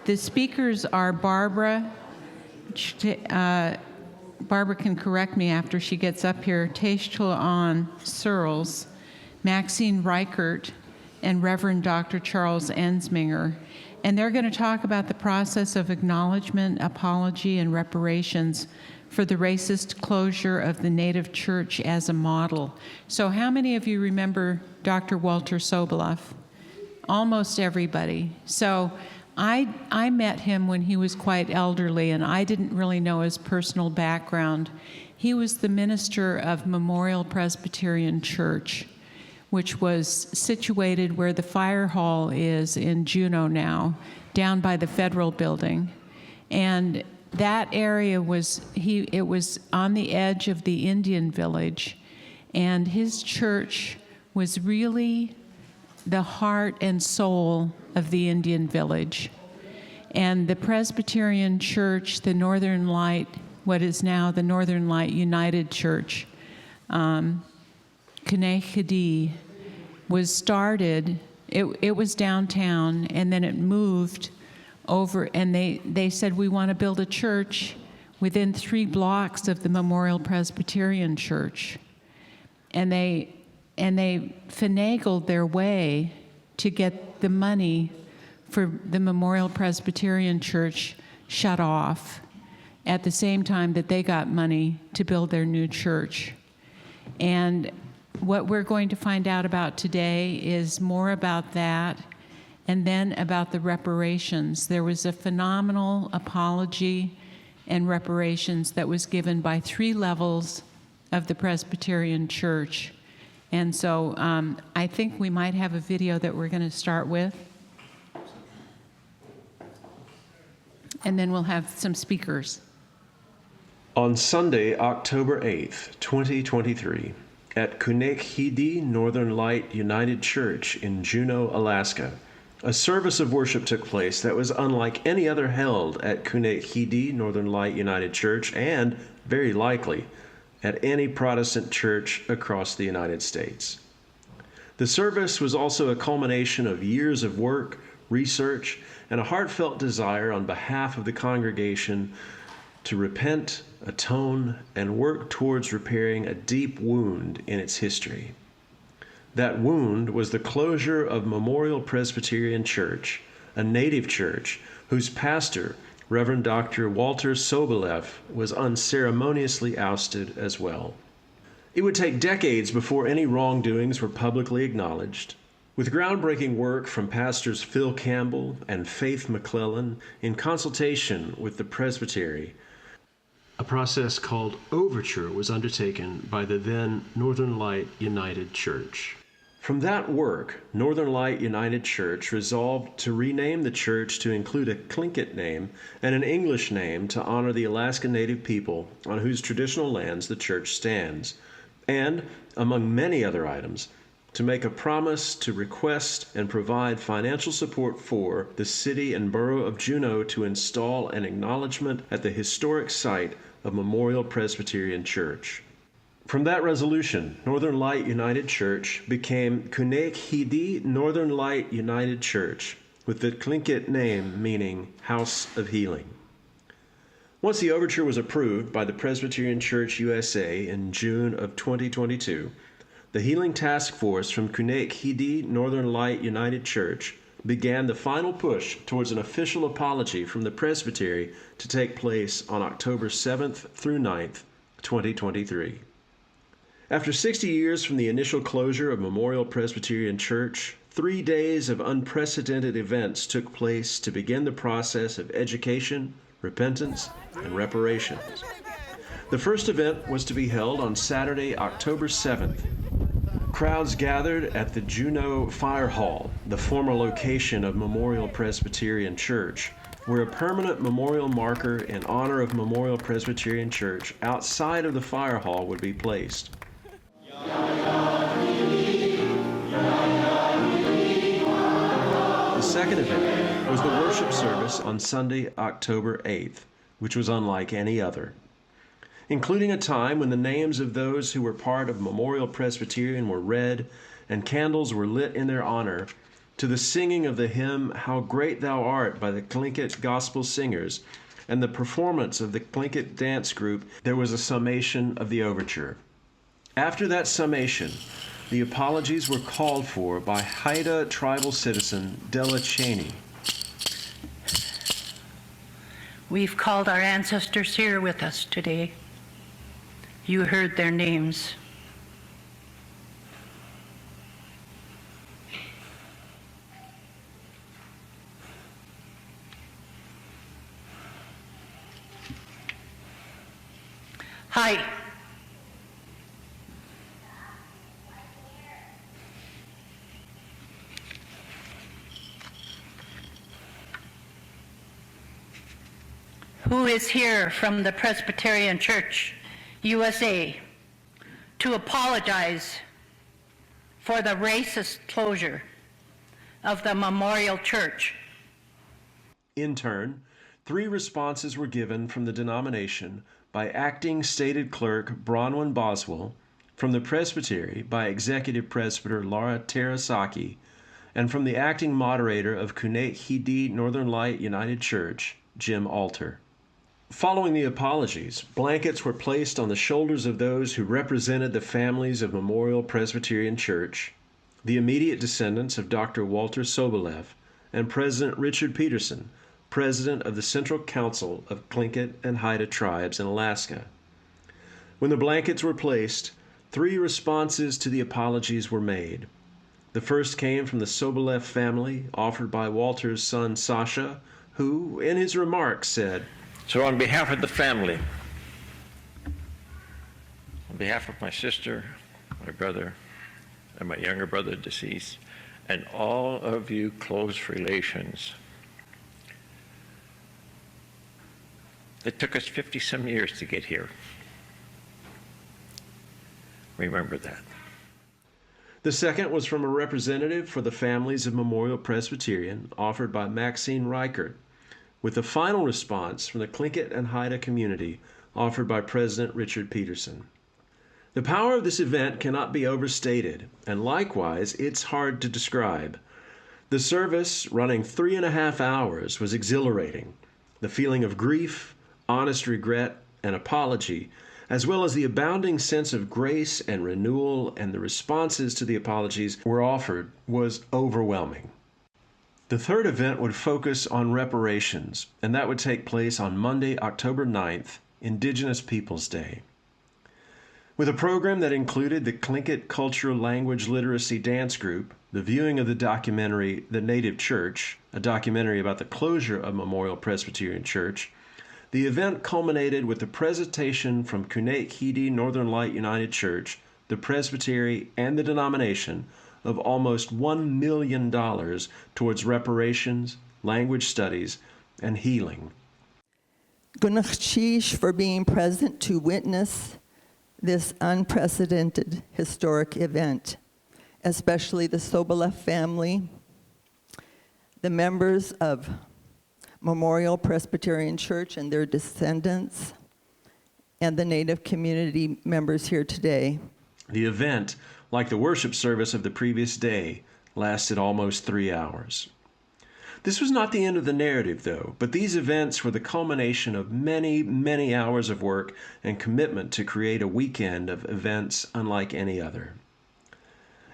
The speakers are Barbara. Barbara can correct me after she gets up here. Wáan Searls, Maxine Richert, and Reverend Dr. Charles Ensminger. And they're going to talk about the process of acknowledgement, apology, and reparations for the racist closure of the Native Church as a model. So how many of you remember Dr. Walter Soboleff? Almost everybody. So I met him when he was quite elderly, and I didn't really know his personal background. He was the minister of Memorial Presbyterian Church, which was situated where the fire hall is in Juneau now, down by the federal building. And that area it was on the edge of the Indian village, and his church was really the heart and soul of the Indian village. And the Presbyterian Church, the Northern Light, what is now the Northern Light United Church, K'nai was started, it was downtown, and then it moved over, and they said, we want to build a church within 3 blocks of the Memorial Presbyterian Church. And they finagled their way to get the money for the Memorial Presbyterian Church shut off at the same time that they got money to build their new church. And what we're going to find out about today is more about that, and then about the reparations. There was a phenomenal apology and reparations that was given by 3 levels of the Presbyterian Church. And so I think we might have a video that we're going to start with. And then we'll have some speakers. On Sunday, October 8th, 2023, at K'nai Northern Light United Church in Juneau, Alaska, a service of worship took place that was unlike any other held at K'nai Northern Light United Church, and, very likely, at any Protestant church across the United States. The service was also a culmination of years of work, research, and a heartfelt desire on behalf of the congregation to repent, atone, and work towards repairing a deep wound in its history. That wound was the closure of Memorial Presbyterian Church, a native church whose pastor, Reverend Dr. Walter Soboleff, was unceremoniously ousted as well. It would take decades before any wrongdoings were publicly acknowledged. With groundbreaking work from pastors Phil Campbell and Faith McClellan in consultation with the presbytery, a process called overture was undertaken by the then Northern Light United Church. From that work, Northern Light United Church resolved to rename the church to include a Tlingit name and an English name to honor the Alaska Native people on whose traditional lands the church stands, and, among many other items, to make a promise to request and provide financial support for the city and borough of Juneau to install an acknowledgement at the historic site of Memorial Presbyterian Church. From that resolution, Northern Light United Church became K'nai Northern Light United Church, with the Tlingit name meaning House of Healing. Once the overture was approved by the Presbyterian Church USA in June of 2022, the Healing Task Force from K'nai Northern Light United Church began the final push towards an official apology from the presbytery to take place on October 7th through 9th, 2023. After 60 years from the initial closure of Memorial Presbyterian Church, 3 days of unprecedented events took place to begin the process of education, repentance, and reparations. The first event was to be held on Saturday, October 7th. Crowds gathered at the Juneau Fire Hall, the former location of Memorial Presbyterian Church, where a permanent memorial marker in honor of Memorial Presbyterian Church outside of the fire hall would be placed. The second event was the worship service on Sunday, October 8th, which was unlike any other, including a time when the names of those who were part of Memorial Presbyterian were read and candles were lit in their honor. to the singing of the hymn, How Great Thou Art, by the Tlingit Gospel Singers, and the performance of the Tlingit dance group, there was a summation of the overture. After that summation, the apologies were called for by Haida tribal citizen Della Cheney. We've called our ancestors here with us today. You heard their names. Hi. Who is here from the Presbyterian Church, USA, to apologize for the racist closure of the Memorial Church? In turn, 3 responses were given from the denomination by Acting Stated Clerk Bronwyn Boswell, from the Presbytery by Executive Presbyter Laura Terasaki, and from the Acting Moderator of Kunek-Hidi Northern Light United Church, Jim Alter. Following the apologies, blankets were placed on the shoulders of those who represented the families of Memorial Presbyterian Church, the immediate descendants of Dr. Walter Sobolev, and President Richard Peterson, President of the Central Council of Tlingit and Haida Tribes in Alaska. When the blankets were placed, 3 responses to the apologies were made. The first came from the Sobolev family, offered by Walter's son Sasha, who, in his remarks, said, "So on behalf of the family, on behalf of my sister, my brother, and my younger brother deceased, and all of you close relations, it took us 50-some years to get here. Remember that." The second was from a representative for the families of Memorial Presbyterian, offered by Maxine Richert, with the final response from the Tlingit and Haida community, offered by President Richard Peterson. The power of this event cannot be overstated, and likewise, it's hard to describe. The service, running 3.5 hours, was exhilarating. The feeling of grief, honest regret, and apology, as well as the abounding sense of grace and renewal and the responses to the apologies were offered, was overwhelming. The third event would focus on reparations, and that would take place on Monday, October 9th, Indigenous Peoples Day. With a program that included the Tlingit Cultural Language Literacy Dance Group, the viewing of the documentary The Native Church, a documentary about the closure of Memorial Presbyterian Church, the event culminated with the presentation from Kunek-Hidi Northern Light United Church, the Presbytery, and the denomination of almost $1 million towards reparations, language studies, and healing. Gunachchish for being present to witness this unprecedented historic event, especially the Sobolev family, the members of Memorial Presbyterian Church and their descendants, and the Native community members here today. The event, like the worship service of the previous day, lasted almost 3 hours. This was not the end of the narrative, though, but these events were the culmination of many, many hours of work and commitment to create a weekend of events unlike any other.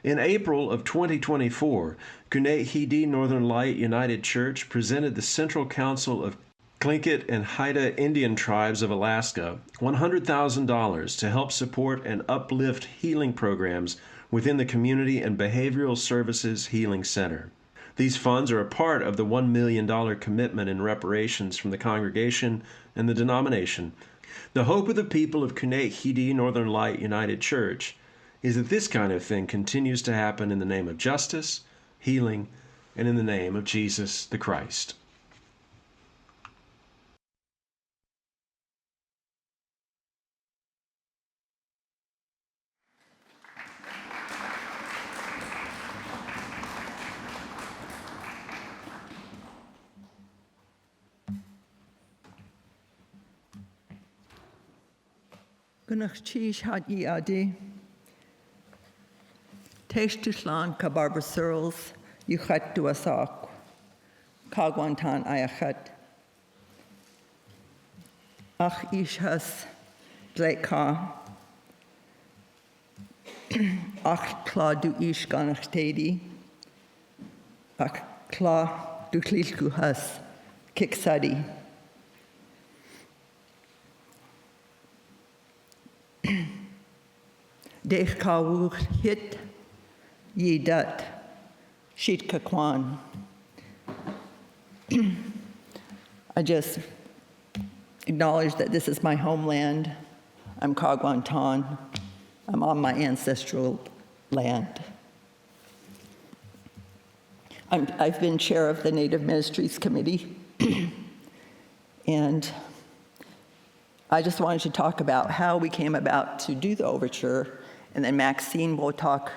In April of 2024, Kunek-Hidi Northern Light United Church presented the Central Council of Tlingit and Haida Indian Tribes of Alaska $100,000 to help support and uplift healing programs within the Community and Behavioral Services Healing Center. These funds are a part of the $1 million commitment in reparations from the congregation and the denomination. The hope of the people of Kunek-Hidi Northern Light United Church is that this kind of thing continues to happen in the name of justice, healing, and in the name of Jesus the Christ. Gunachchish hadi adi. Teishtushlan kabarba Searls, Yuchat duasak, Kagwantan ayachat. Ach ishas gleka, ach kla du ish ganachtedi, ach kla du klilkuhas, kiksadi. Dech kawur hit yidat, Sitka kwan. I just acknowledge that this is my homeland. I'm Kagwantan. I'm on my ancestral land. I've been chair of the Native Ministries Committee, and I just wanted to talk about how we came about to do the overture, and then Maxine will talk.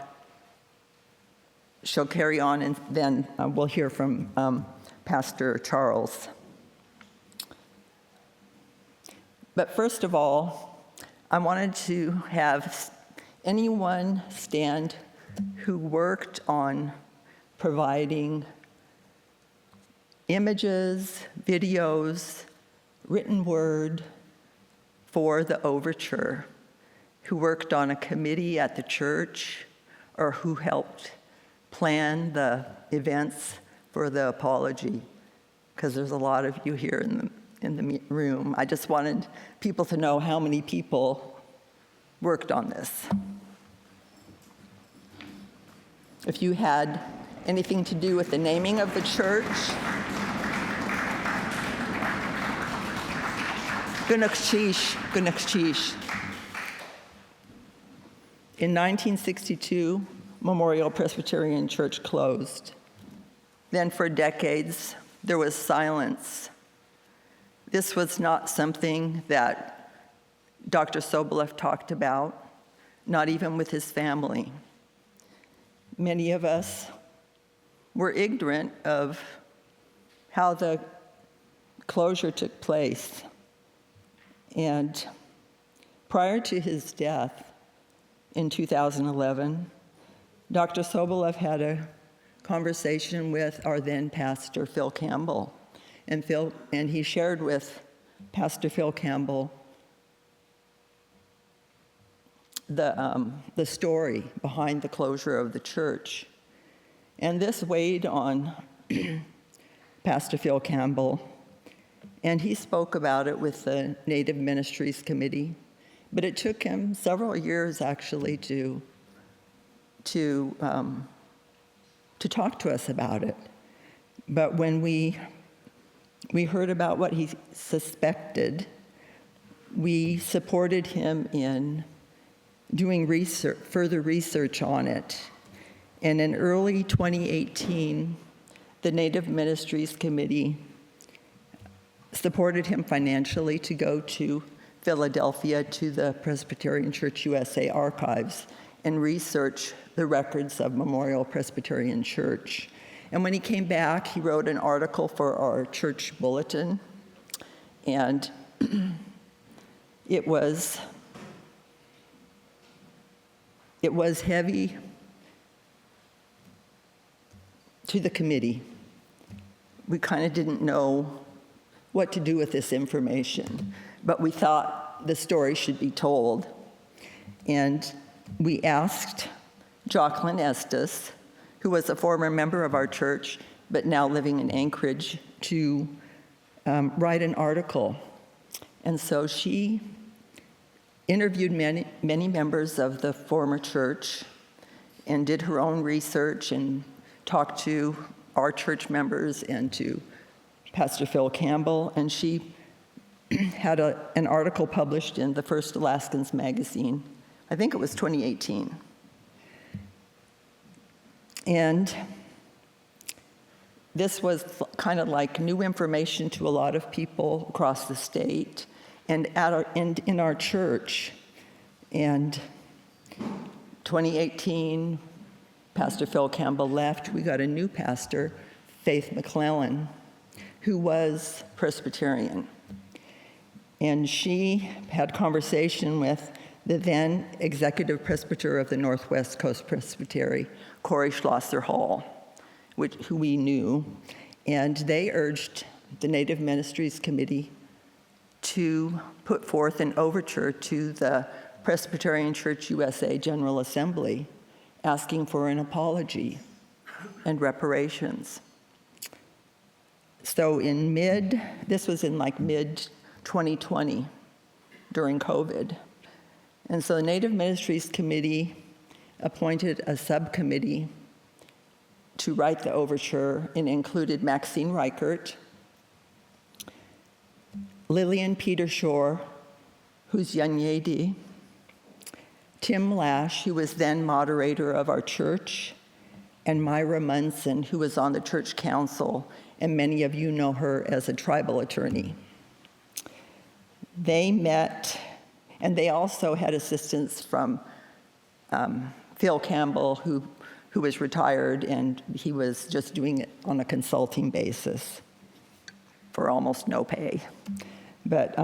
She'll carry on, and then we'll hear from Pastor Charles. But first of all, I wanted to have anyone stand who worked on providing images, videos, written word for the overture, who worked on a committee at the church, or who helped plan the events for the apology, because there's a lot of you here in the room. I just wanted people to know how many people worked on this. If you had anything to do with the naming of the church, Gunakshish. In 1962, Memorial Presbyterian Church closed. Then for decades, there was silence. This was not something that Dr. Sobolev talked about, not even with his family. Many of us were ignorant of how the closure took place. And prior to his death in 2011, Dr. Sobolev had a conversation with our then pastor, Phil Campbell. And he shared with Pastor Phil Campbell the story behind the closure of the church. And this weighed on Pastor Phil Campbell, and he spoke about it with the Native Ministries Committee. But it took him several years, actually, to talk to us about it. But when we heard about what he suspected, we supported him in doing further research on it. And in early 2018, the Native Ministries Committee supported him financially to go to Philadelphia to the Presbyterian Church USA archives and research the records of Memorial Presbyterian Church. And when he came back, he wrote an article for our church bulletin, and it was heavy to the committee. We kind of didn't know what to do with this information, but we thought the story should be told. And we asked Jocelyn Estes, who was a former member of our church, but now living in Anchorage, to write an article. And so she interviewed many members of the former church and did her own research and talked to our church members and to Pastor Phil Campbell, and she had an article published in the First Alaskans magazine. I think it was 2018. And this was kind of like new information to a lot of people across the state and in our church. And 2018, Pastor Phil Campbell left. We got a new pastor, Faith McClellan, who was Presbyterian. And she had conversation with the then executive presbyter of the Northwest Coast Presbytery, Corey Schlosser Hall. who we knew, and they urged the Native Ministries Committee to put forth an overture to the Presbyterian Church USA General Assembly asking for an apology and reparations. So this was in like mid-2020 during COVID. And so the Native Ministries Committee appointed a subcommittee to write the overture, and included Maxine Richert, Lillian Peter Shore, who's Yanyedi, Tim Lash, who was then moderator of our church, and Myra Munson, who was on the church council, and many of you know her as a tribal attorney. They met, and they also had assistance from Phil Campbell, who was retired, and he was just doing it on a consulting basis for almost no pay. But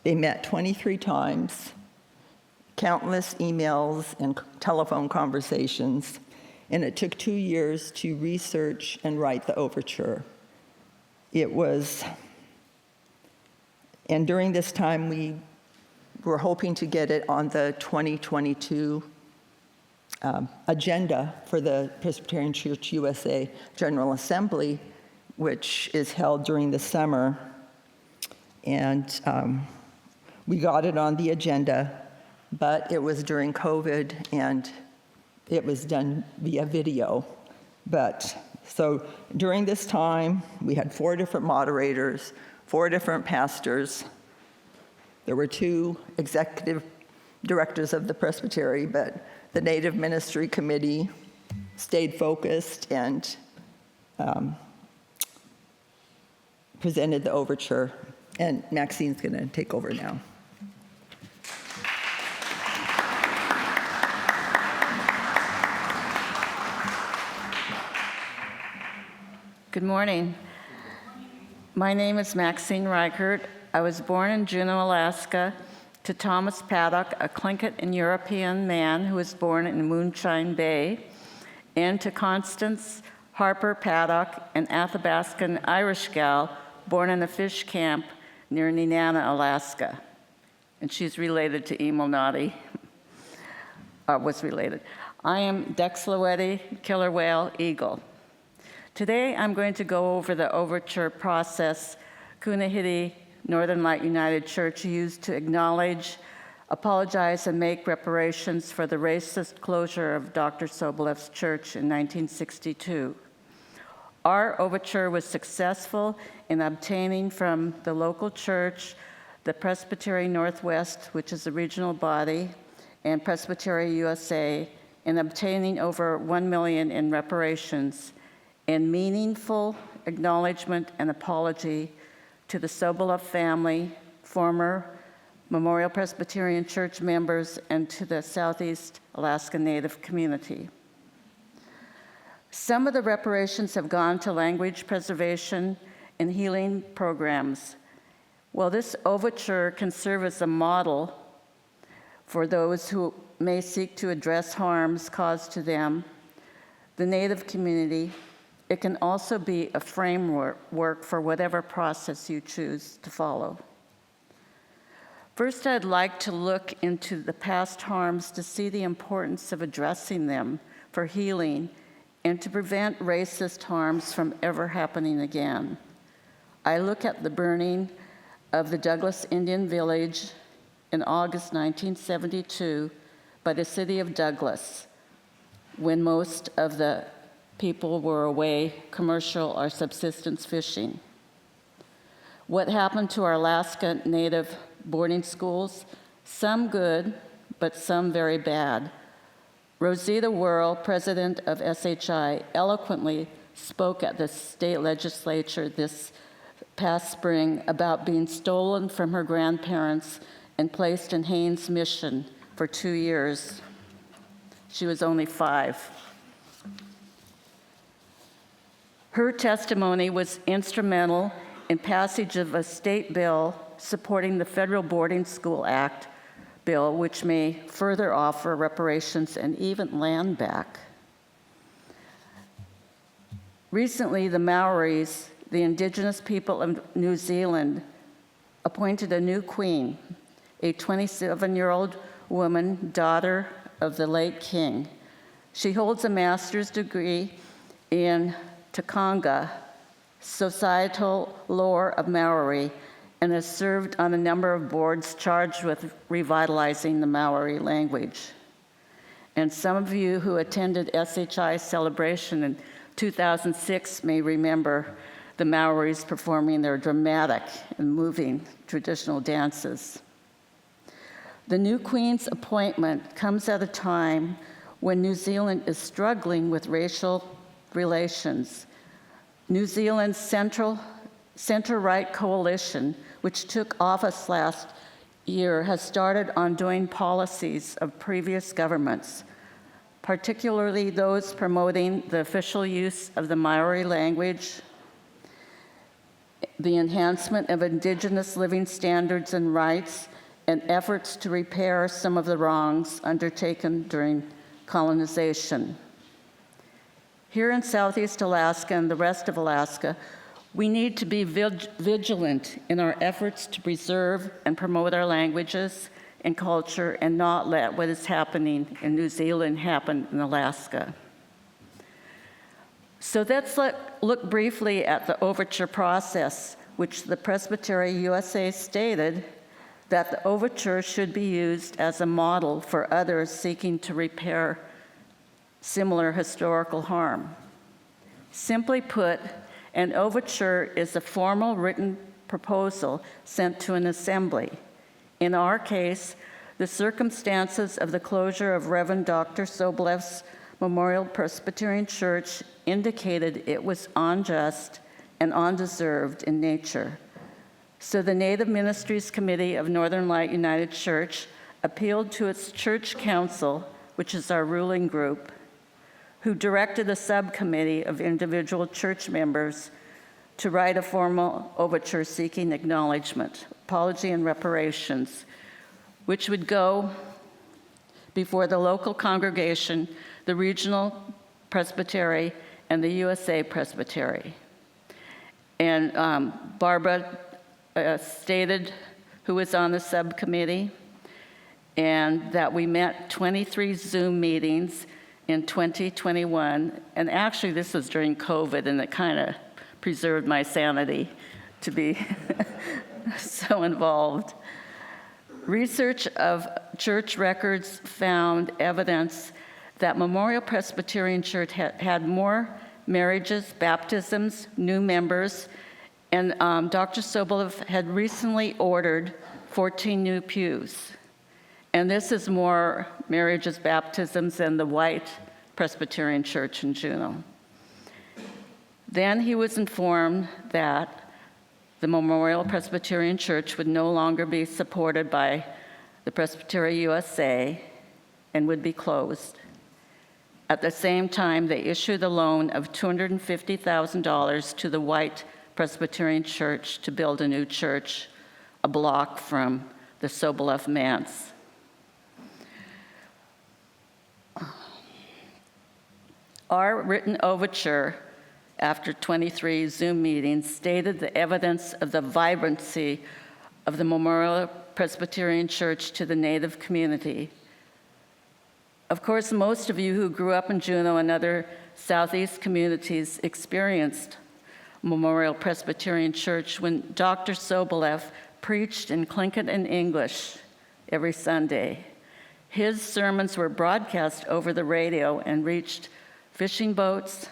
they met 23 times, countless emails and telephone conversations, and it took 2 years to research and write the overture. And during this time, we were hoping to get it on the 2022 agenda for the Presbyterian Church USA General Assembly, which is held during the summer. And we got it on the agenda, but it was during COVID and it was done via video. So during this time, we had 4 different moderators, 4 different pastors. There were 2 executive directors of the presbytery, but the Native Ministry Committee stayed focused and presented the overture. And Maxine's going to take over now. Good morning. My name is Maxine Richert. I was born in Juneau, Alaska, to Thomas Paddock, a Tlingit and European man who was born in Moonshine Bay, and to Constance Harper Paddock, an Athabascan Irish gal born in a fish camp near Nenana, Alaska. And she's related to Emil Noddy, was related. I am Dexloetti, killer whale, eagle. Today, I'm going to go over the overture process Kunahiti Northern Light United Church used to acknowledge, apologize, and make reparations for the racist closure of Dr. Sobolev's church in 1962. Our overture was successful in obtaining from the local church, the Presbytery Northwest, which is a regional body, and Presbytery USA, in obtaining over $1 million in reparations and meaningful acknowledgement and apology to the Sobolev family, former Memorial Presbyterian Church members, and to the Southeast Alaska Native community. Some of the reparations have gone to language preservation and healing programs. Well, this overture can serve as a model for those who may seek to address harms caused to them, the Native community. It can also be a framework for whatever process you choose to follow. First, I'd like to look into the past harms to see the importance of addressing them for healing and to prevent racist harms from ever happening again. I look at the burning of the Douglas Indian Village in August 1972 by the city of Douglas, when most of the people were away commercial or subsistence fishing. What happened to our Alaska Native boarding schools? Some good, but some very bad. Rosita Whirl, president of SHI, eloquently spoke at the state legislature this past spring about being stolen from her grandparents and placed in Haynes Mission for 2 years. She was only 5. Her testimony was instrumental in passage of a state bill supporting the Federal Boarding School Act bill, which may further offer reparations and even land back. Recently, the Maoris, the indigenous people of New Zealand, appointed a new queen, a 27-year-old woman, daughter of the late king. She holds a master's degree in Takanga, societal lore of Maori, and has served on a number of boards charged with revitalizing the Maori language. And some of you who attended SHI celebration in 2006 may remember the Maoris performing their dramatic and moving traditional dances. The new Queen's appointment comes at a time when New Zealand is struggling with racial relations. New Zealand's center-right coalition, which took office last year, has started undoing policies of previous governments, particularly those promoting the official use of the Maori language, the enhancement of Indigenous living standards and rights, and efforts to repair some of the wrongs undertaken during colonization. Here in Southeast Alaska and the rest of Alaska, we need to be vigilant in our efforts to preserve and promote our languages and culture and not let what is happening in New Zealand happen in Alaska. So let's look briefly at the overture process, which the Presbytery USA stated that the overture should be used as a model for others seeking to repair similar historical harm. Simply put, an overture is a formal written proposal sent to an assembly. In our case, the circumstances of the closure of Reverend Dr. Sobolev's Memorial Presbyterian Church indicated it was unjust and undeserved in nature. So the Native Ministries Committee of Northern Light United Church appealed to its church council, which is our ruling group, who directed a subcommittee of individual church members to write a formal overture seeking acknowledgement, apology, and reparations, which would go before the local congregation, the regional presbytery, and the USA Presbytery. And Barbara stated who was on the subcommittee, and that we met 23 Zoom meetings in 2021. And actually, this was during COVID, and it kind of preserved my sanity to be so involved. Research of church records found evidence that Memorial Presbyterian Church had more marriages, baptisms, new members, and Dr. Sobolev had recently ordered 14 new pews. And this is more marriages, baptisms than the white Presbyterian Church in Juneau. Then he was informed that the Memorial Presbyterian Church would no longer be supported by the Presbytery USA and would be closed. At the same time, they issued a loan of $250,000 to the white Presbyterian Church to build a new church a block from the Sobolev manse. Our written overture, after 23 Zoom meetings, stated the evidence of the vibrancy of the Memorial Presbyterian Church to the Native community. Of course, most of you who grew up in Juneau and other Southeast communities experienced Memorial Presbyterian Church when Dr. Sobolev preached in Tlingit and English every Sunday. His sermons were broadcast over the radio and reached fishing boats,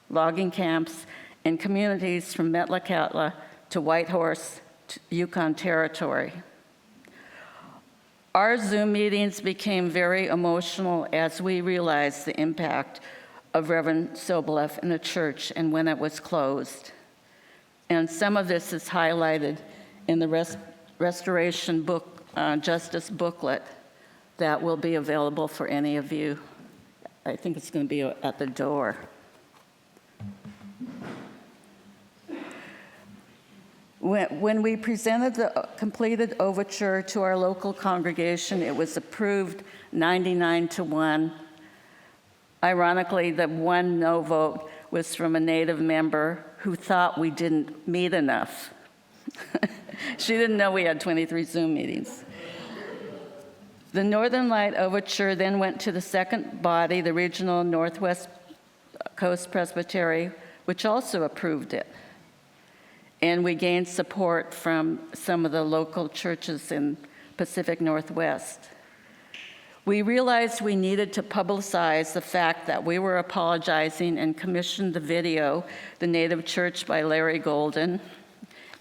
logging camps, and communities from Metlakatla to Whitehorse to Yukon Territory. Our Zoom meetings became very emotional as we realized the impact of Reverend Sobolev in the church and when it was closed. And some of this is highlighted in the Restoration Justice booklet that will be available for any of you. I think it's going to be at the door. When we presented the completed overture to our local congregation, it was approved 99-1. Ironically, the one no vote was from a Native member who thought we didn't meet enough. She didn't know we had 23 Zoom meetings. The Northern Light Overture then went to the second body, the Regional Northwest Coast Presbytery, which also approved it. And we gained support from some of the local churches in Pacific Northwest. We realized we needed to publicize the fact that we were apologizing and commissioned the video, The Native Church by Larry Golden.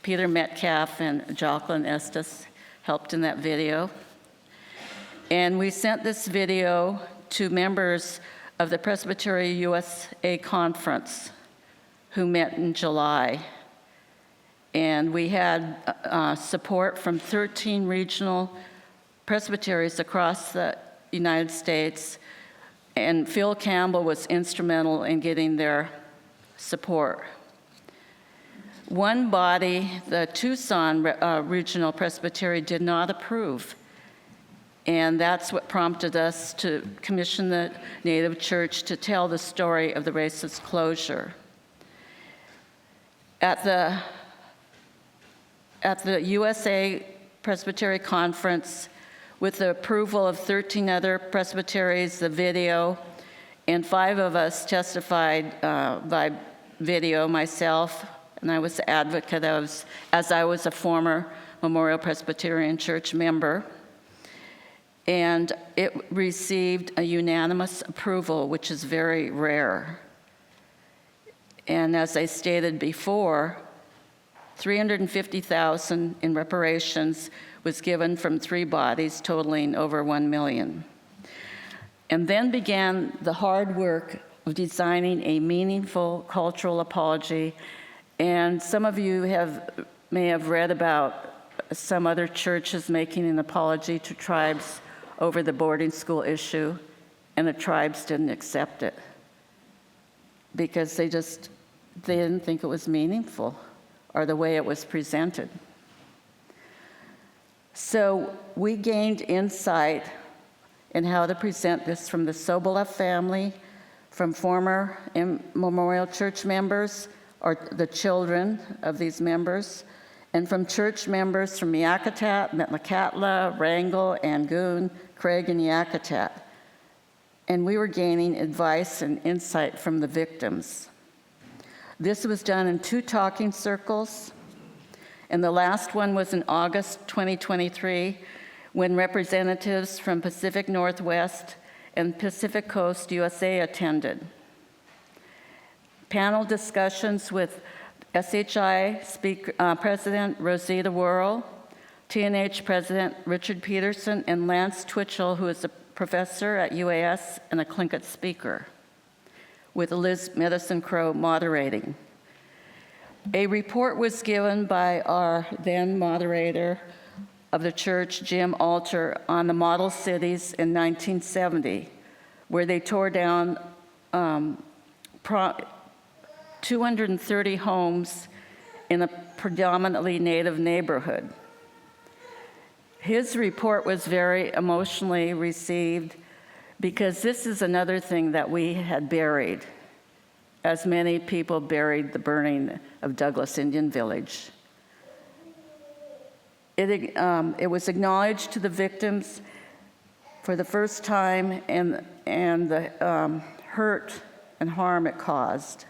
Peter Metcalf and Jocelyn Estes helped in that video. And we sent this video to members of the Presbytery USA Conference who met in July. And we had support from 13 regional presbyteries across the United States, and Phil Campbell was instrumental in getting their support. One body, the Tucson Regional Presbytery, did not approve, and that's what prompted us to commission the Native Church to tell the story of the racist closure. At the USA Presbytery Conference, with the approval of 13 other presbyteries, the video, and 5 of us testified by video, myself, and I was the advocate as I was a former Memorial Presbyterian Church member. And it received a unanimous approval, which is very rare. And as I stated before, $350,000 in reparations was given from 3 bodies, totaling over $1 million. And then began the hard work of designing a meaningful cultural apology. And some of you may have read about some other churches making an apology to tribes over the boarding school issue, and the tribes didn't accept it because they didn't think it was meaningful or the way it was presented. So we gained insight in how to present this from the Soboleff family, from former Memorial Church members, or the children of these members, and from church members from Yakutat, Metlakatla, Wrangell, Angoon, Craig, and Yakutat. And we were gaining advice and insight from the victims. This was done in 2 talking circles, and the last one was in August 2023, when representatives from Pacific Northwest and Pacific Coast USA attended. Panel discussions with SHI President Rosita Worrell, TNH President Richard Peterson, and Lance Twitchell, who is a professor at UAS and a Tlingit speaker, with Liz Medicine Crow moderating. A report was given by our then moderator of the church, Jim Alter, on the model cities in 1970, where they tore down 230 homes in a predominantly Native neighborhood. His report was very emotionally received because this is another thing that we had buried, as many people buried the burning of Douglas Indian Village. It was acknowledged to the victims for the first time, and the hurt and harm it caused.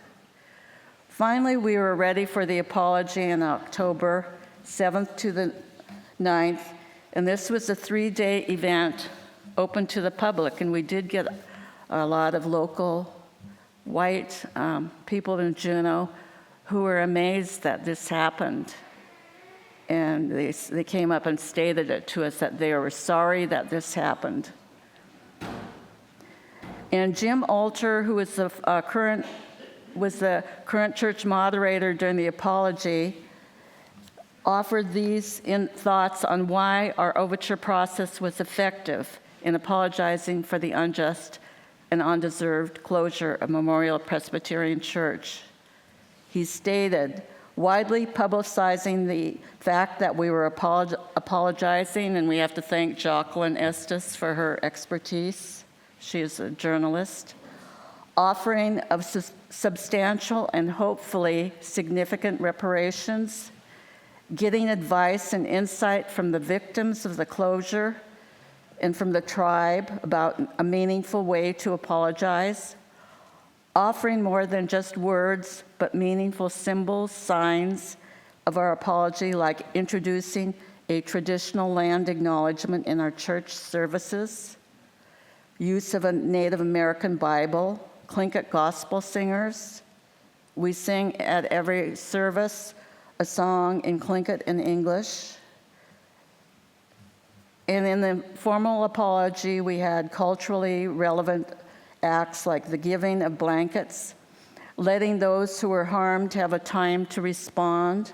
Finally, we were ready for the apology on October 7th to the 9th, and this was a 3-day event open to the public, and we did get a lot of local white people in Juneau who were amazed that this happened. And they came up and stated it to us that they were sorry that this happened. And Jim Alter, who was the current church moderator during the apology, offered these thoughts on why our overture process was effective in apologizing for the unjust and undeserved closure of Memorial Presbyterian Church. He stated, widely publicizing the fact that we were apologizing, and we have to thank Jocelyn Estes for her expertise. She is a journalist. Offering of substantial and hopefully significant reparations, getting advice and insight from the victims of the closure and from the tribe about a meaningful way to apologize, offering more than just words, but meaningful symbols, signs of our apology, like introducing a traditional land acknowledgement in our church services, use of a Native American Bible, Tlingit gospel singers. We sing at every service a song in Tlingit and English. And in the formal apology, we had culturally relevant acts like the giving of blankets, letting those who were harmed have a time to respond,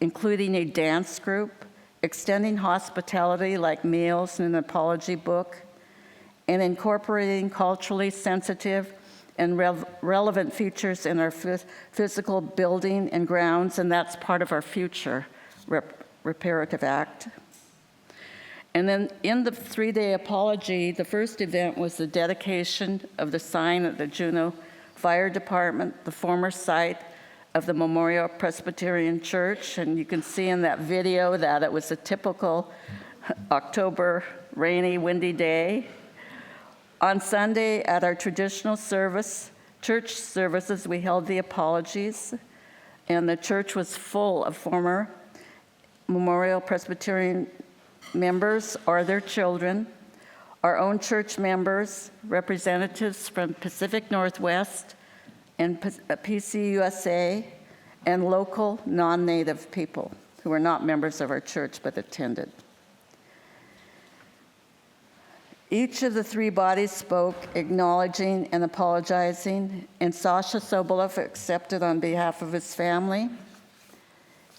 including a dance group, extending hospitality like meals and an apology book, and incorporating culturally sensitive and relevant features in our physical building and grounds, and that's part of our future reparative act. And then in the 3-day apology, the first event was the dedication of the sign at the Juneau Fire Department, the former site of the Memorial Presbyterian Church. And you can see in that video that it was a typical October rainy, windy day. On Sunday, at our traditional church services, we held the apologies, and the church was full of former Memorial Presbyterian members or their children, our own church members, representatives from Pacific Northwest and PCUSA, and local non-Native people who were not members of our church but attended. Each of the 3 bodies spoke, acknowledging and apologizing, and Sasha Sobolev accepted on behalf of his family,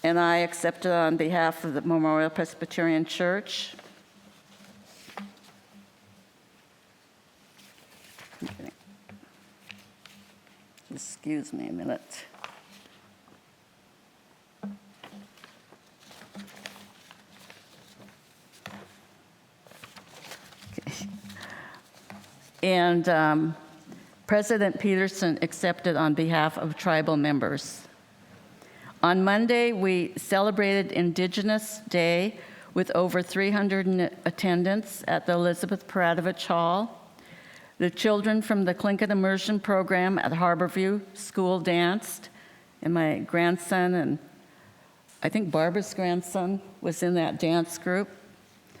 and I accepted on behalf of the Memorial Presbyterian Church. Excuse me a minute. And President Peterson accepted on behalf of tribal members. On Monday, we celebrated Indigenous Day with over 300 attendants at the Elizabeth Peradovich Hall. The children from the Tlingit Immersion Program at Harborview School danced, and my grandson, and I think Barbara's grandson, was in that dance group.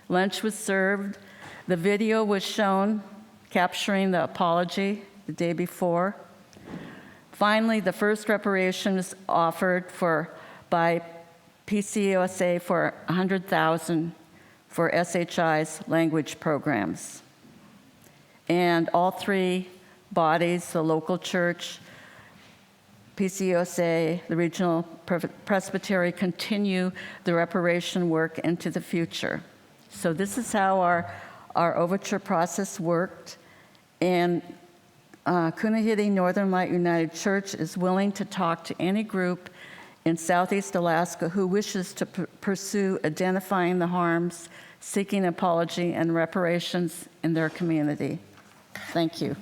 Lunch was served. The video was shown capturing the apology the day before. Finally, the first reparation was offered by PCUSA for $100,000 for SHI's language programs. And all 3 bodies, the local church, PCUSA, the regional presbytery, continue the reparation work into the future. So this is how our overture process worked. And Kunahiti Northern Light United Church is willing to talk to any group in Southeast Alaska who wishes to pursue identifying the harms, seeking apology and reparations in their community. Thank you.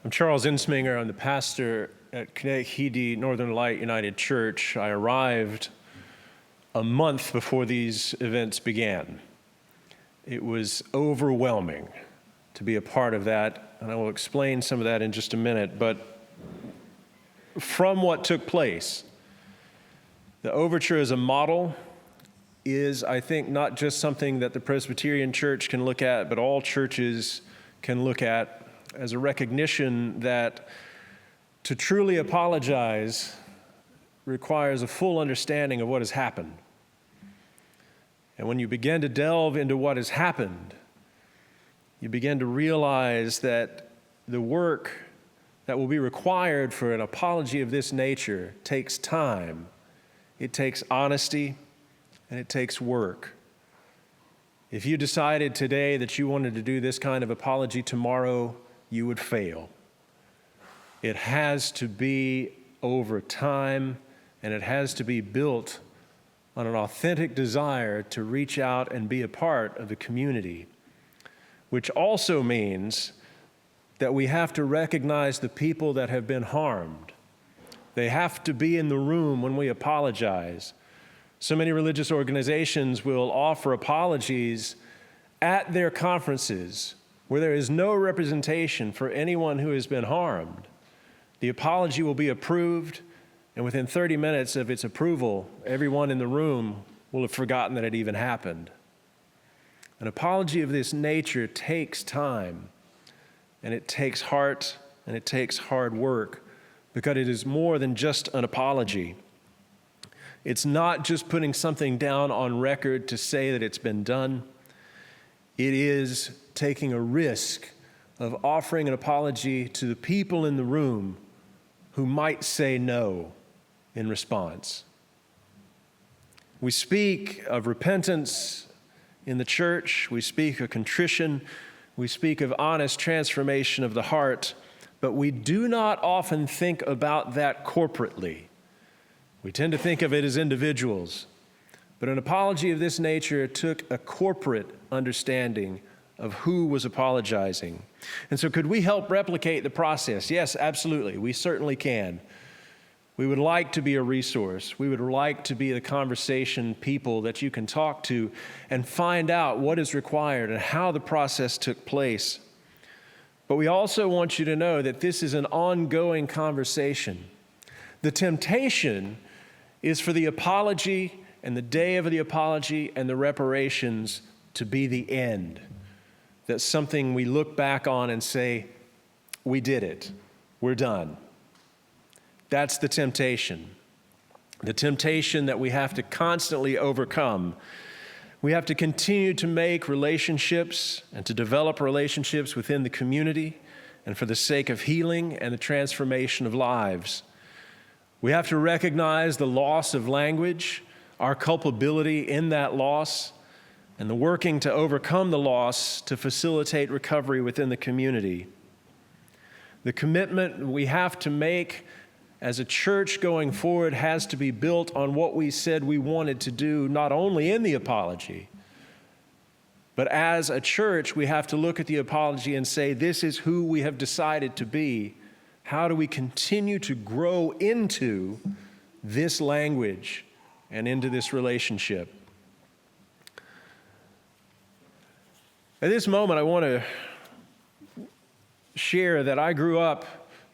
I'm Charles Ensminger. I'm the pastor at Kunahiti Northern Light United Church. I arrived a month before these events began. It was overwhelming to be a part of that, and I will explain some of that in just a minute. But from what took place, the overture as a model is, I think, not just something that the Presbyterian Church can look at, but all churches can look at as a recognition that to truly apologize requires a full understanding of what has happened. And when you begin to delve into what has happened, you begin to realize that the work that will be required for an apology of this nature takes time, it takes honesty, and it takes work. If you decided today that you wanted to do this kind of apology tomorrow, you would fail. It has to be over time, and it has to be built on an authentic desire to reach out and be a part of the community, which also means that we have to recognize the people that have been harmed. They have to be in the room when we apologize. So many religious organizations will offer apologies at their conferences where there is no representation for anyone who has been harmed. The apology will be approved, and within 30 minutes of its approval, everyone in the room will have forgotten that it even happened. An apology of this nature takes time, and it takes heart, and it takes hard work, because it is more than just an apology. It's not just putting something down on record to say that it's been done. It is taking a risk of offering an apology to the people in the room who might say no in response. We speak of repentance in the church. We speak of contrition. We speak of honest transformation of the heart, but we do not often think about that corporately. We tend to think of it as individuals, but an apology of this nature took a corporate understanding of who was apologizing. And so could we help replicate the process? Yes, absolutely. We certainly can. We would like to be a resource. We would like to be the conversation people that you can talk to and find out what is required and how the process took place. But we also want you to know that this is an ongoing conversation. The temptation is for the apology and the day of the apology and the reparations to be the end. That's something we look back on and say, we did it, we're done. That's the temptation. The temptation that we have to constantly overcome. We have to continue to make relationships and to develop relationships within the community and for the sake of healing and the transformation of lives. We have to recognize the loss of language, our culpability in that loss, and the working to overcome the loss to facilitate recovery within the community. The commitment we have to make as a church going forward has to be built on what we said we wanted to do, not only in the apology, but as a church, we have to look at the apology and say, this is who we have decided to be. How do we continue to grow into this language and into this relationship? At this moment, I want to share that I grew up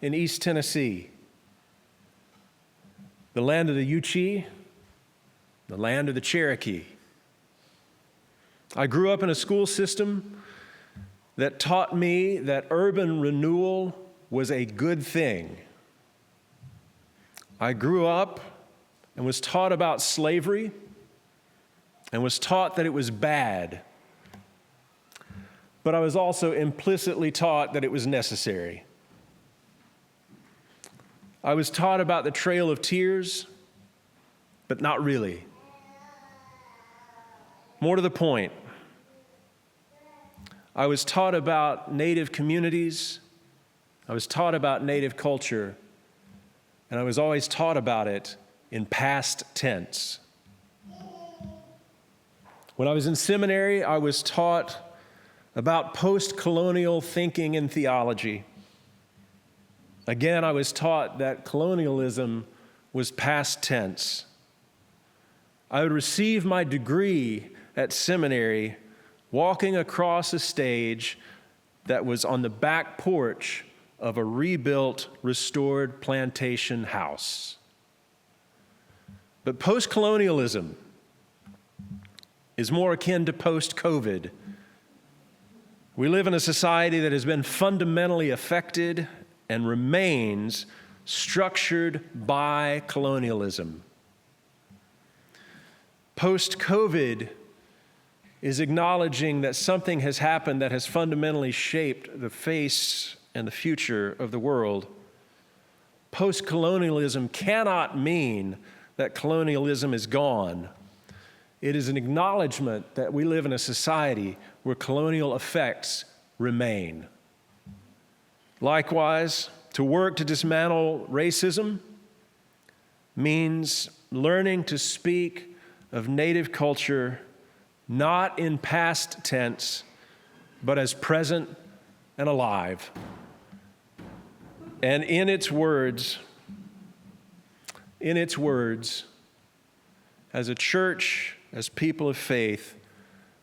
in East Tennessee, the land of the Yuchi, the land of the Cherokee. I grew up in a school system that taught me that urban renewal was a good thing. I grew up and was taught about slavery and was taught that it was bad. But I was also implicitly taught that it was necessary. I was taught about the Trail of Tears, but not really. More to the point, I was taught about Native communities, I was taught about Native culture, and I was always taught about it in past tense. When I was in seminary, I was taught about post-colonial thinking and theology. Again, I was taught that colonialism was past tense. I would receive my degree at seminary walking across a stage that was on the back porch of a rebuilt, restored plantation house. But post-colonialism is more akin to post-COVID. We live in a society that has been fundamentally affected and remains structured by colonialism. Post-COVID is acknowledging that something has happened that has fundamentally shaped the face and the future of the world. Post-colonialism cannot mean that colonialism is gone. It is an acknowledgement that we live in a society where colonial effects remain. Likewise, to work to dismantle racism means learning to speak of Native culture, not in past tense, but as present and alive. And in its words, as a church, as people of faith,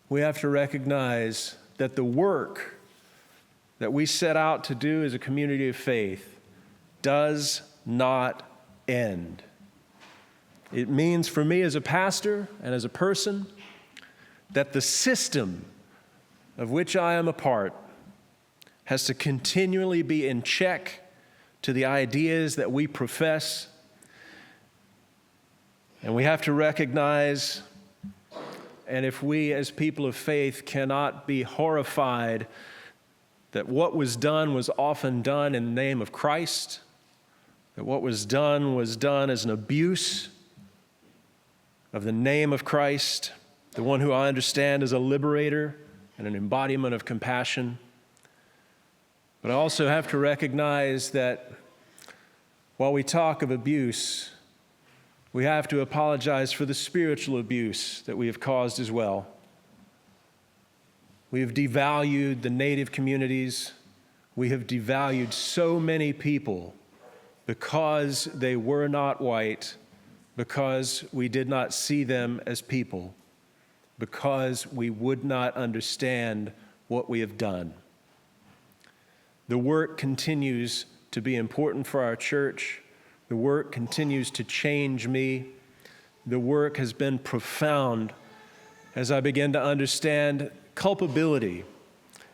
we have to recognize that the work that we set out to do as a community of faith does not end. It means for me as a pastor and as a person that the system of which I am a part has to continually be in check to the ideas that we profess. And we have to recognize, and if we as people of faith cannot be horrified that what was done was often done in the name of Christ, that what was done as an abuse of the name of Christ, the one who I understand as a liberator and an embodiment of compassion. But I also have to recognize that while we talk of abuse, we have to apologize for the spiritual abuse that we have caused as well. We have devalued the Native communities. We have devalued so many people because they were not white, because we did not see them as people, because we would not understand what we have done. The work continues to be important for our church. The work continues to change me. The work has been profound as I begin to understand culpability.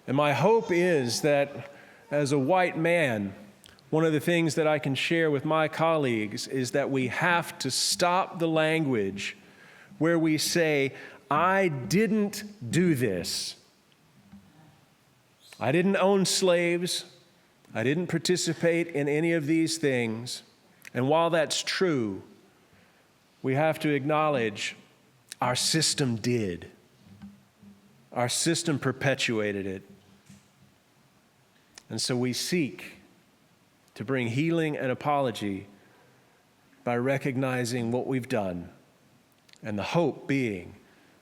And my hope is that as a white man, one of the things that I can share with my colleagues is that we have to stop the language where we say, I didn't do this. I didn't own slaves. I didn't participate in any of these things. And while that's true, we have to acknowledge our system did. Our system perpetuated it. And so we seek to bring healing and apology by recognizing what we've done, and the hope being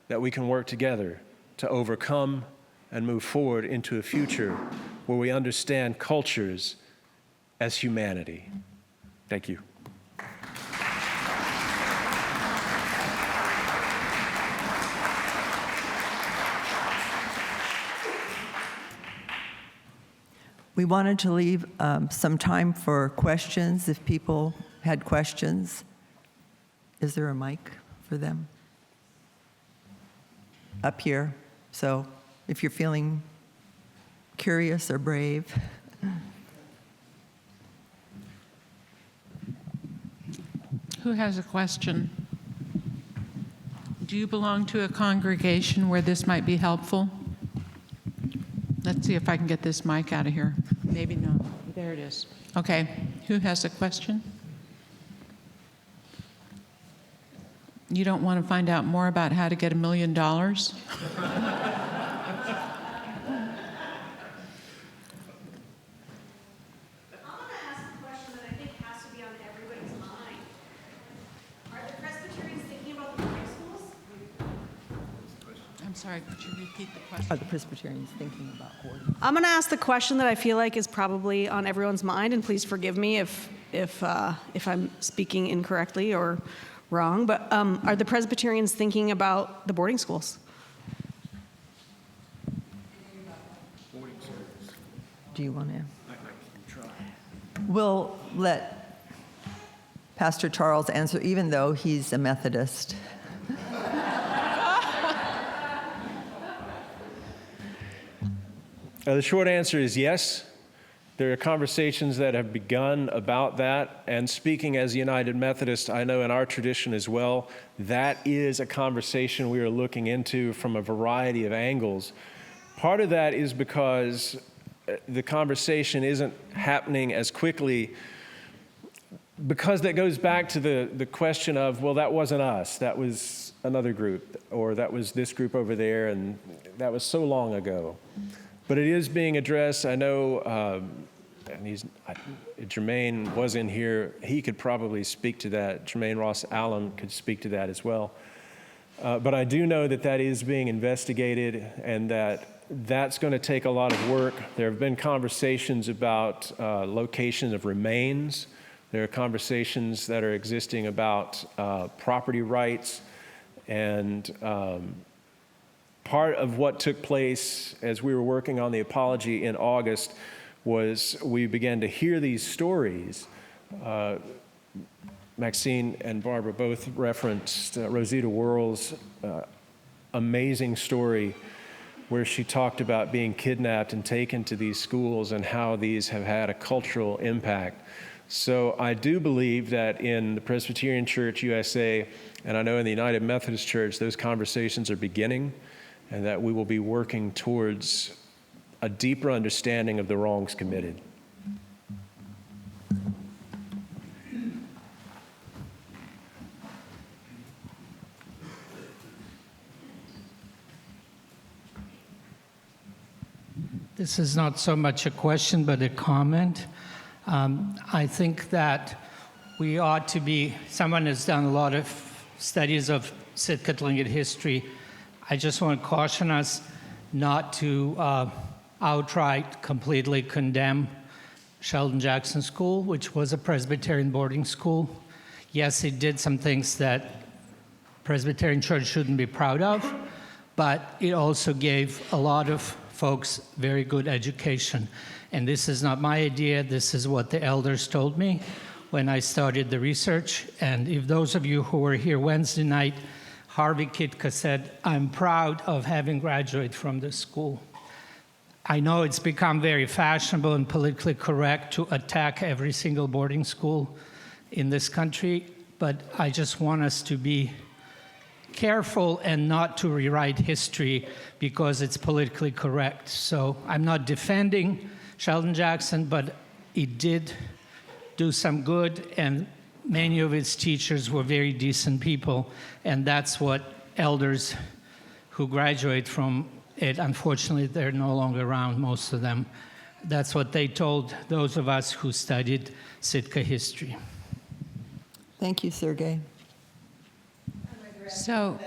that we can work together to overcome and move forward into a future where we understand cultures as humanity. Thank you. We wanted to leave some time for questions if people had questions. Is there a mic for them? Up here. So if you're feeling curious or brave. Who has a question? Do you belong to a congregation where this might be helpful? Let's see if I can get this mic out of here. Maybe not. There it is. Okay. Who has a question? You don't want to find out more about how to get $1 million? Sorry, could you repeat the question? Are the Presbyterians thinking about hoarding? I'm going to ask the question that I feel like is probably on everyone's mind, and please forgive me if I'm speaking incorrectly or wrong. But are the Presbyterians thinking about the boarding schools? Do you want to? We'll let Pastor Charles answer, even though he's a Methodist. The short answer is yes. There are conversations that have begun about that. And speaking as a United Methodist, I know in our tradition as well, that is a conversation we are looking into from a variety of angles. Part of that is because the conversation isn't happening as quickly, because that goes back to the question of, well, that wasn't us, that was another group, or that was this group over there, and that was so long ago. But it is being addressed. I know, and Jermaine was in here. He could probably speak to that. Jermaine Ross Allen could speak to that as well. But I do know that that is being investigated and that that's going to take a lot of work. There have been conversations about location of remains. There are conversations that are existing about property rights. And part of what took place as we were working on the apology in August was we began to hear these stories. Maxine and Barbara both referenced Rosita Worrell's amazing story where she talked about being kidnapped and taken to these schools and how these have had a cultural impact. So I do believe that in the Presbyterian Church USA, and I know in the United Methodist Church, those conversations are beginning, and that we will be working towards a deeper understanding of the wrongs committed. This is not so much a question, but a comment. I think that we ought to be, someone has done a lot of studies of Sitka Tlingit history. I just want to caution us not to outright completely condemn Sheldon Jackson School, which was a Presbyterian boarding school. Yes, it did some things that Presbyterian Church shouldn't be proud of, but it also gave a lot of folks very good education. And this is not my idea, this is what the elders told me when I started the research. And if those of you who were here Wednesday night, Harvey Kitka said, "I'm proud of having graduated from this school." I know it's become very fashionable and politically correct to attack every single boarding school in this country, but I just want us to be careful and not to rewrite history because it's politically correct. So I'm not defending Sheldon Jackson, but it did do some good, and many of its teachers were very decent people, and that's what elders who graduate from it, unfortunately, they're no longer around, most of them. That's what they told those of us who studied Sitka history. Thank you, Sergey. So,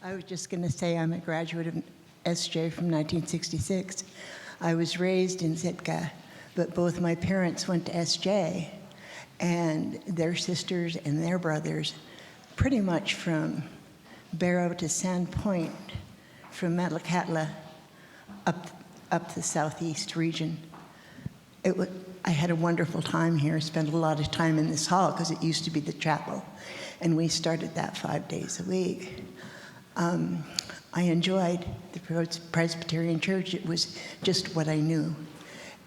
I was just going to say I'm a graduate of SJ from 1966. I was raised in Sitka, but both my parents went to SJ, and their sisters and their brothers, pretty much from Barrow to Sand Point, from Metlakatla up the southeast region. I had a wonderful time here, spent a lot of time in this hall because it used to be the chapel, and we started that 5 days a week. I enjoyed the Presbyterian Church. It was just what I knew.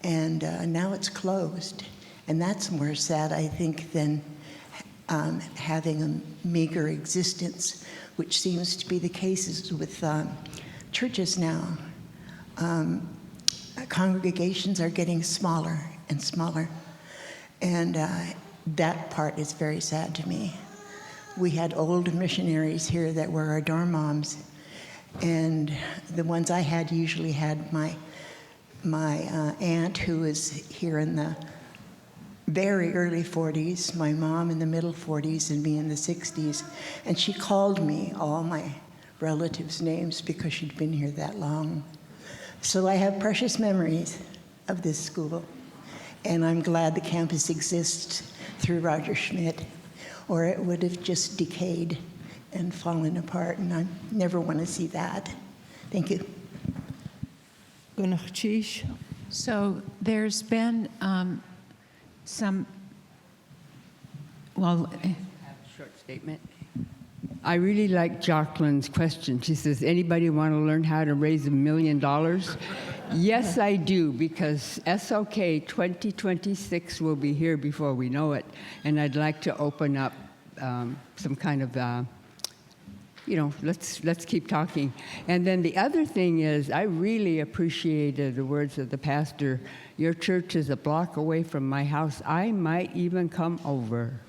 And now it's closed. And that's more sad, I think, than having a meager existence, which seems to be the case with churches now. Congregations are getting smaller and smaller. And that part is very sad to me. We had old missionaries here that were our dorm moms, and the ones I had usually had my aunt, who was here in the very early 40s, my mom in the middle 40s, and me in the 60s, and she called me all my relatives' names because she'd been here that long. So I have precious memories of this school, and I'm glad the campus exists through Roger Schmidt, or it would have just decayed and fallen apart, and I never want to see that. Thank you. So there's been some, well, Short statement. I really like Jocelyn's question. She says, anybody want to learn how to raise $1 million? Yes, I do, because SOK 2026 will be here before we know it, and I'd like to open up some kind of, let's keep talking. And then the other thing is, I really appreciated the words of the pastor. Your church is a block away from my house. I might even come over.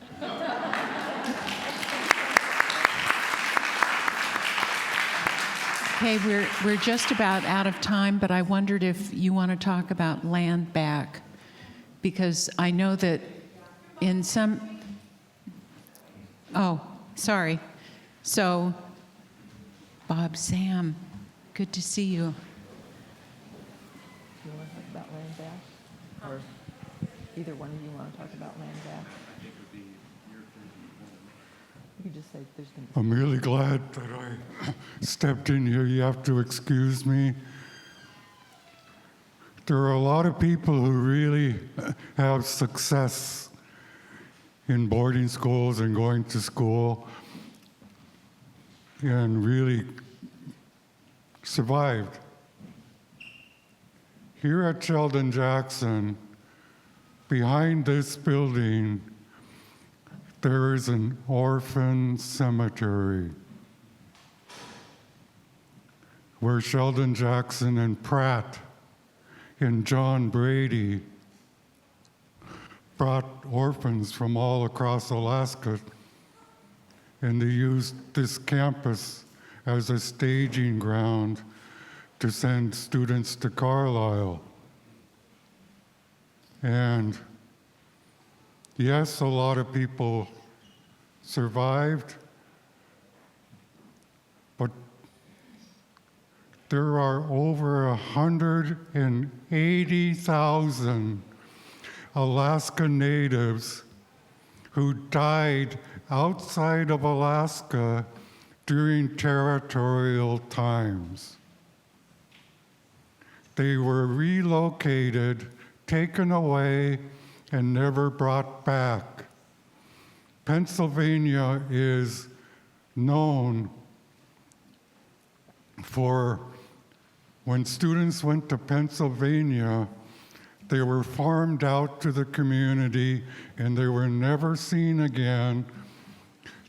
okay, we're just about out of time, but I wondered if you want to talk about land back, because I know that in some, oh, sorry. So, Bob, Sam, good to see you. Do you want to talk about land back? Or either one of you want to talk about land back? You could just say there's going to be... I'm really glad that I stepped in here. You have to excuse me. There are a lot of people who really have success in boarding schools and going to school and really survived. Here at Sheldon Jackson, behind this building, there is an orphan cemetery where Sheldon Jackson and Pratt and John Brady brought orphans from all across Alaska, and they used this campus as a staging ground to send students to Carlisle. And yes, a lot of people survived, but there are over 180,000 Alaska Natives who died outside of Alaska during territorial times. They were relocated, taken away, and never brought back. Pennsylvania is known for when students went to Pennsylvania, they were farmed out to the community and they were never seen again.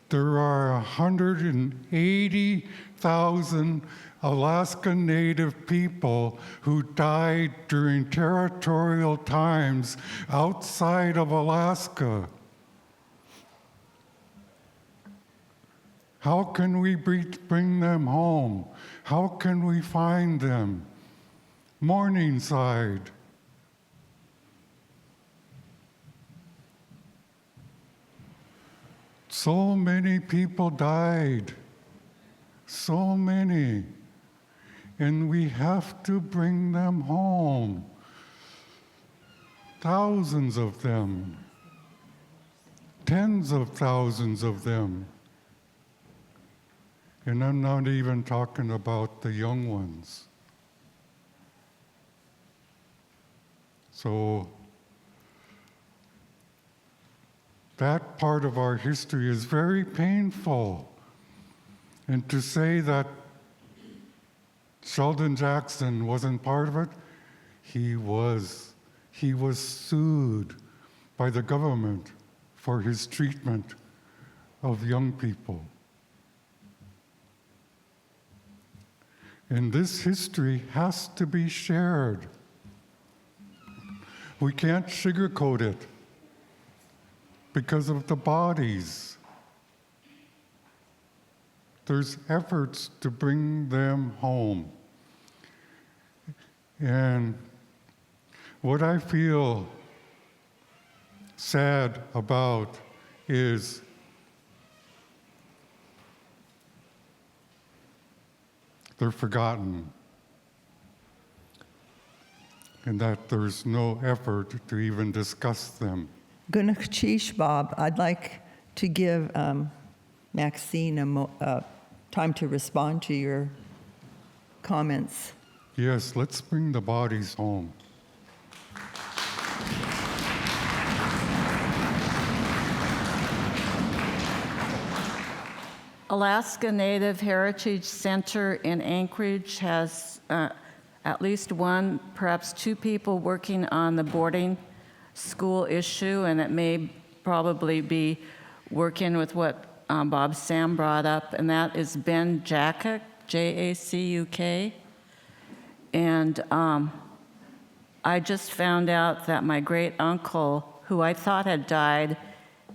There are 180,000 Alaska Native people who died during territorial times outside of Alaska. How can we bring them home? How can we find them? Morningside. So many people died. So many. And we have to bring them home. Thousands of them. Tens of thousands of them. And I'm not even talking about the young ones. So that part of our history is very painful. And to say that Sheldon Jackson wasn't part of it, he was. He was sued by the government for his treatment of young people. And this history has to be shared. We can't sugarcoat it because of the bodies. There's efforts to bring them home. And what I feel sad about is they're forgotten, and that there's no effort to even discuss them. Gunachish, Bob, I'd like to give Maxine time to respond to your comments. Yes, let's bring the bodies home. Alaska Native Heritage Center in Anchorage has at least one, perhaps two people working on the boarding school issue, and it may probably be working with what Bob Sam brought up, and that is Ben Jacuk, J-A-C-U-K. And I just found out that my great uncle, who I thought had died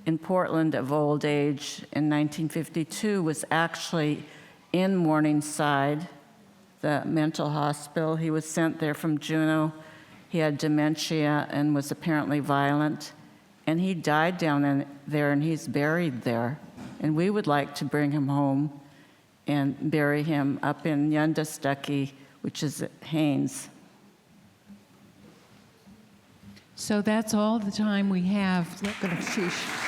in Portland of old age in 1952, was actually in Morningside, the mental hospital. He was sent there from Juneau. He had dementia and was apparently violent. and he died down there, and he's buried there. And we would like to bring him home and bury him up in Yundastucky, which is at Haines. So that's all the time we have. Sheesh.